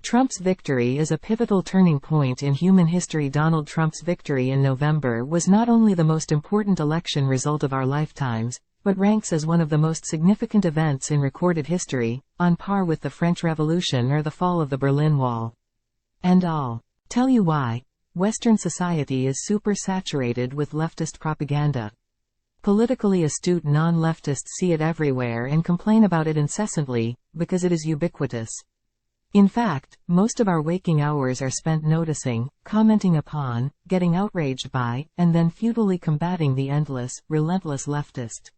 Trump's victory is a pivotal turning point in human history. Donald Trump's victory in November was not only the most important election result of our lifetimes, but ranks as one of the most significant events in recorded history, on par with the French Revolution or the fall of the Berlin Wall. And I'll tell you why. Western society is super saturated with leftist propaganda. Politically astute non-leftists see it everywhere and complain about it incessantly, because it is ubiquitous. In fact, most of our waking hours are spent noticing, commenting upon, getting outraged by, and then futilely combating the endless, relentless leftist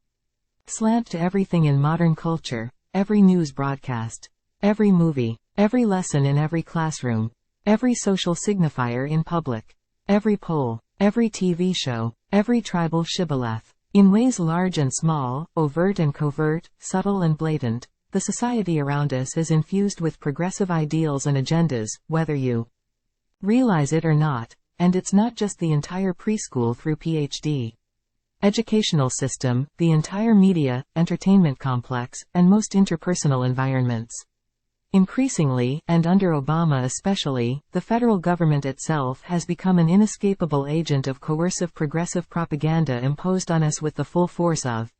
slant to everything in modern culture, every news broadcast, every movie, every lesson in every classroom, every social signifier in public, every poll, every TV show, every tribal shibboleth. In ways large and small, overt and covert, subtle and blatant, the society around us is infused with progressive ideals and agendas, whether you realize it or not, and it's not just the entire preschool through PhD educational system, the entire media, entertainment complex, and most interpersonal environments. Increasingly, and under Obama especially, the federal government itself has become an inescapable agent of coercive progressive propaganda imposed on us with the full force of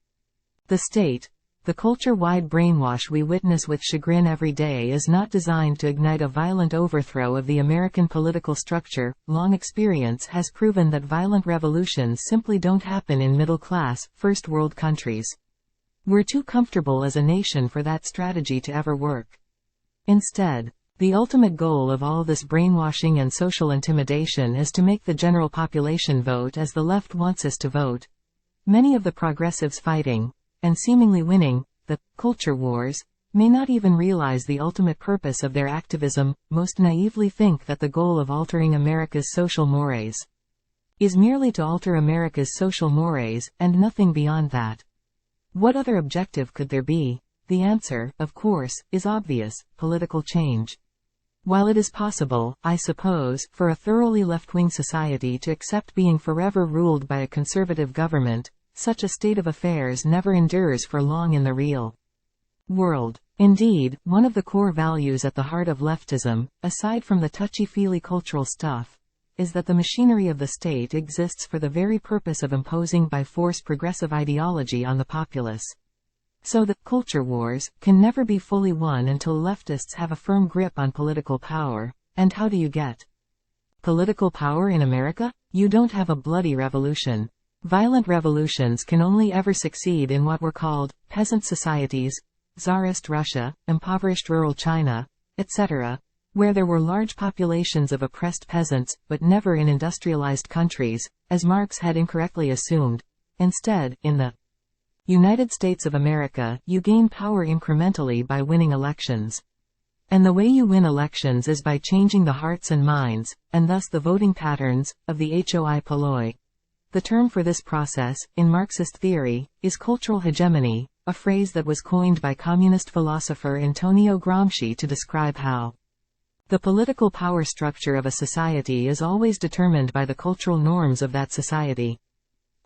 the state. The culture-wide brainwash we witness with chagrin every day is not designed to ignite a violent overthrow of the American political structure. Long experience has proven that violent revolutions simply don't happen in middle-class, first-world countries. We're too comfortable as a nation for that strategy to ever work. Instead, the ultimate goal of all this brainwashing and social intimidation is to make the general population vote as the left wants us to vote. Many of the progressives fighting, and seemingly winning, the culture wars, may not even realize the ultimate purpose of their activism. Most naively think that the goal of altering America's social mores is merely to alter America's social mores, and nothing beyond that. What other objective could there be? The answer, of course, is obvious: political change. While it is possible, I suppose, for a thoroughly left-wing society to accept being forever ruled by a conservative government, such a state of affairs never endures for long in the real world. Indeed, one of the core values at the heart of leftism, aside from the touchy-feely cultural stuff, is that the machinery of the state exists for the very purpose of imposing by force progressive ideology on the populace. So the culture wars can never be fully won until leftists have a firm grip on political power. And how do you get political power in America? You don't have a bloody revolution. Violent revolutions can only ever succeed in what were called peasant societies, Tsarist Russia, impoverished rural China, etc., where there were large populations of oppressed peasants, but never in industrialized countries, as Marx had incorrectly assumed. Instead, in the United States of America, you gain power incrementally by winning elections. And the way you win elections is by changing the hearts and minds, and thus the voting patterns, of the hoi polloi. The term for this process, in Marxist theory, is cultural hegemony, a phrase that was coined by communist philosopher Antonio Gramsci to describe how the political power structure of a society is always determined by the cultural norms of that society.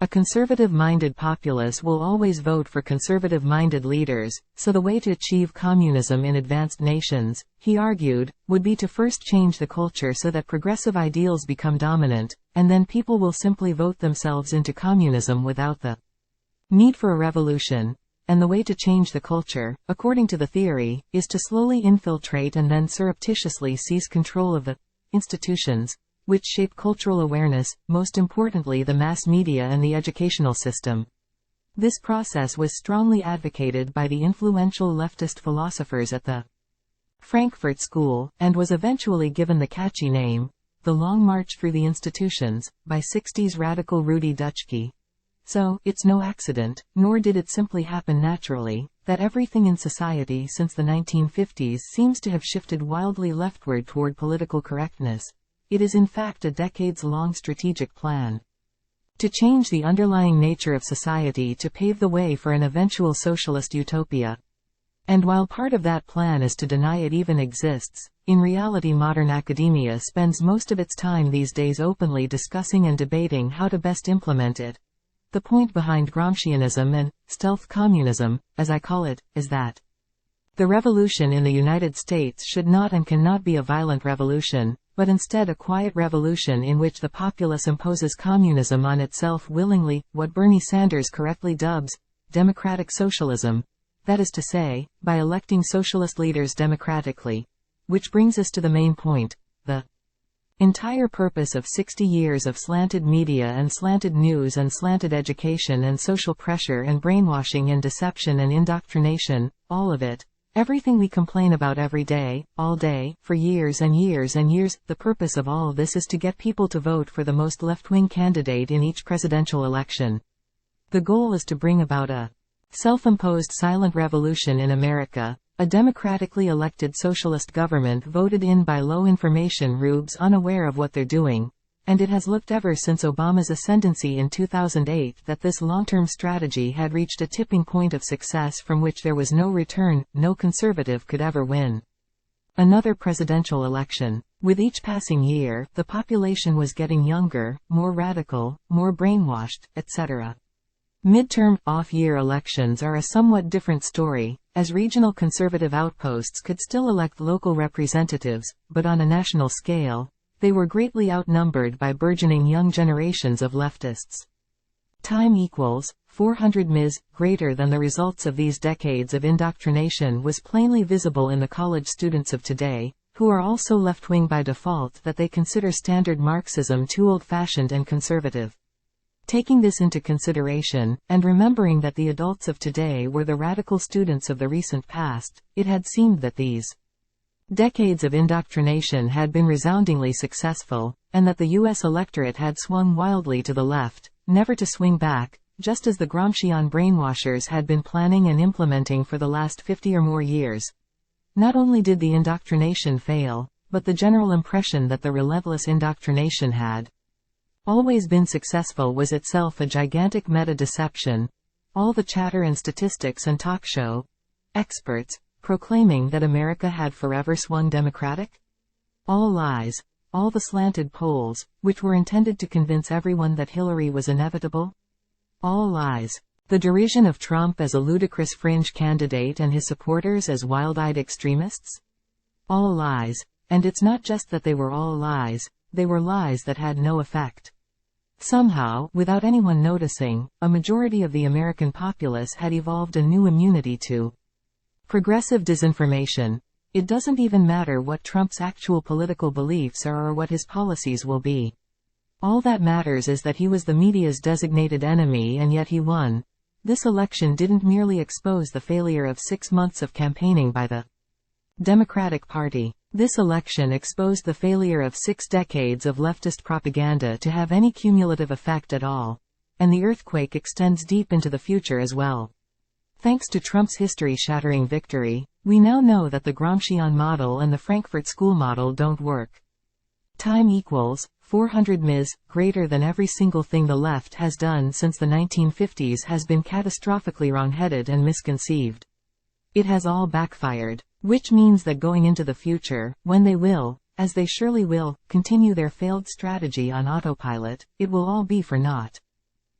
A conservative-minded populace will always vote for conservative-minded leaders, so the way to achieve communism in advanced nations, he argued, would be to first change the culture so that progressive ideals become dominant, and then people will simply vote themselves into communism without the need for a revolution. And the way to change the culture, according to the theory, is to slowly infiltrate and then surreptitiously seize control of the institutions which shape cultural awareness, most importantly the mass media and the educational system. This process was strongly advocated by the influential leftist philosophers at the Frankfurt School, and was eventually given the catchy name, The Long March Through the Institutions, by 60s radical Rudi Dutschke. So, it's no accident, nor did it simply happen naturally, that everything in society since the 1950s seems to have shifted wildly leftward toward political correctness. It is in fact a decades-long strategic plan to change the underlying nature of society to pave the way for an eventual socialist utopia. And while part of that plan is to deny it even exists, in reality modern academia spends most of its time these days openly discussing and debating how to best implement it. The point behind Gramscianism and stealth communism, as I call it, is that The revolution in the United States should not and cannot be a violent revolution, but instead a quiet revolution in which the populace imposes communism on itself willingly, what Bernie Sanders correctly dubs democratic socialism, that is to say, by electing socialist leaders democratically. Which brings us to the main point. The entire purpose of 60 years of slanted media and slanted news and slanted education and social pressure and brainwashing and deception and indoctrination, all of it, everything we complain about every day, all day, for years and years and years, the purpose of all this is to get people to vote for the most left-wing candidate in each presidential election. The goal is to bring about a self-imposed silent revolution in America, a democratically elected socialist government voted in by low-information rubes unaware of what they're doing, and it has looked ever since Obama's ascendancy in 2008 that this long-term strategy had reached a tipping point of success from which there was no return. No conservative could ever win another presidential election. With each passing year, the population was getting younger, more radical, more brainwashed, etc. Midterm, off-year elections are a somewhat different story, as regional conservative outposts could still elect local representatives, but on a national scale, they were greatly outnumbered by burgeoning young generations of leftists. Time equals 400 ms. Greater than the results of these decades of indoctrination was plainly visible in the college students of today, who are also left-wing by default that they consider standard Marxism too old-fashioned and conservative. Taking this into consideration, and remembering that the adults of today were the radical students of the recent past, it had seemed that these decades of indoctrination had been resoundingly successful, and that the U.S. electorate had swung wildly to the left, never to swing back, just as the Gramscian brainwashers had been planning and implementing for the last 50 or more years. Not only did the indoctrination fail, but the general impression that the relentless indoctrination had always been successful was itself a gigantic meta-deception. All the chatter and statistics and talk show experts proclaiming that America had forever swung democratic? All lies. All the slanted polls, which were intended to convince everyone that Hillary was inevitable? All lies. The derision of Trump as a ludicrous fringe candidate and his supporters as wild-eyed extremists? All lies. And it's not just that they were all lies, they were lies that had no effect. Somehow, without anyone noticing, a majority of the American populace had evolved a new immunity to progressive disinformation. It doesn't even matter what Trump's actual political beliefs are or what his policies will be. All that matters is that he was the media's designated enemy and yet he won. This election didn't merely expose the failure of 6 months of campaigning by the Democratic Party. This election exposed the failure of 6 decades of leftist propaganda to have any cumulative effect at all. And the earthquake extends deep into the future as well. Thanks to Trump's history-shattering victory, we now know that the Gramscian model and the Frankfurt School model don't work. Time equals 400 ms. Greater than every single thing the left has done since the 1950s has been catastrophically wrong-headed and misconceived. It has all backfired. Which means that going into the future, when they will, as they surely will, continue their failed strategy on autopilot, it will all be for naught.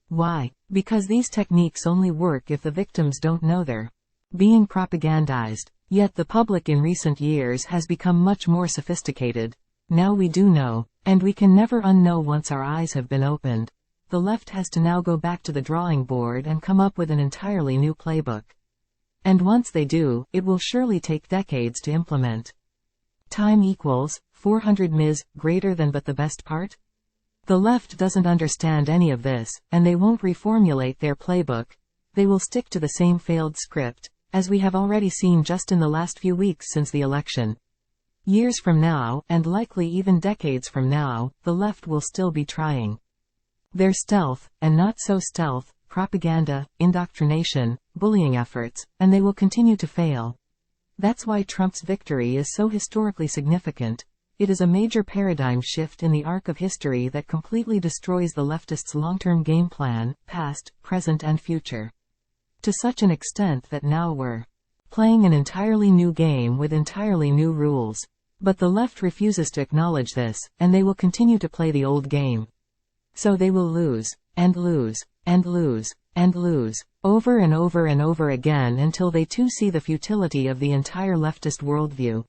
Why? Because these techniques only work if the victims don't know they're being propagandized. Yet the public in recent years has become much more sophisticated. Now we do know, and we can never unknow once our eyes have been opened. The left has to now go back to the drawing board and come up with an entirely new playbook. And once they do, it will surely take decades to implement. Time equals 400 ms. Greater than, but the best part? The left doesn't understand any of this, and they won't reformulate their playbook. They will stick to the same failed script, as we have already seen just in the last few weeks since the election. Years from now, and likely even decades from now, the left will still be trying their stealth, and not so stealth, propaganda, indoctrination, bullying efforts, and they will continue to fail. That's why Trump's victory is so historically significant. It is a major paradigm shift in the arc of history that completely destroys the leftists' long-term game plan, past, present and future. To such an extent that now we're playing an entirely new game with entirely new rules. But the left refuses to acknowledge this, and they will continue to play the old game. So they will lose, and lose, and lose, and lose, over and over and over again until they too see the futility of the entire leftist worldview.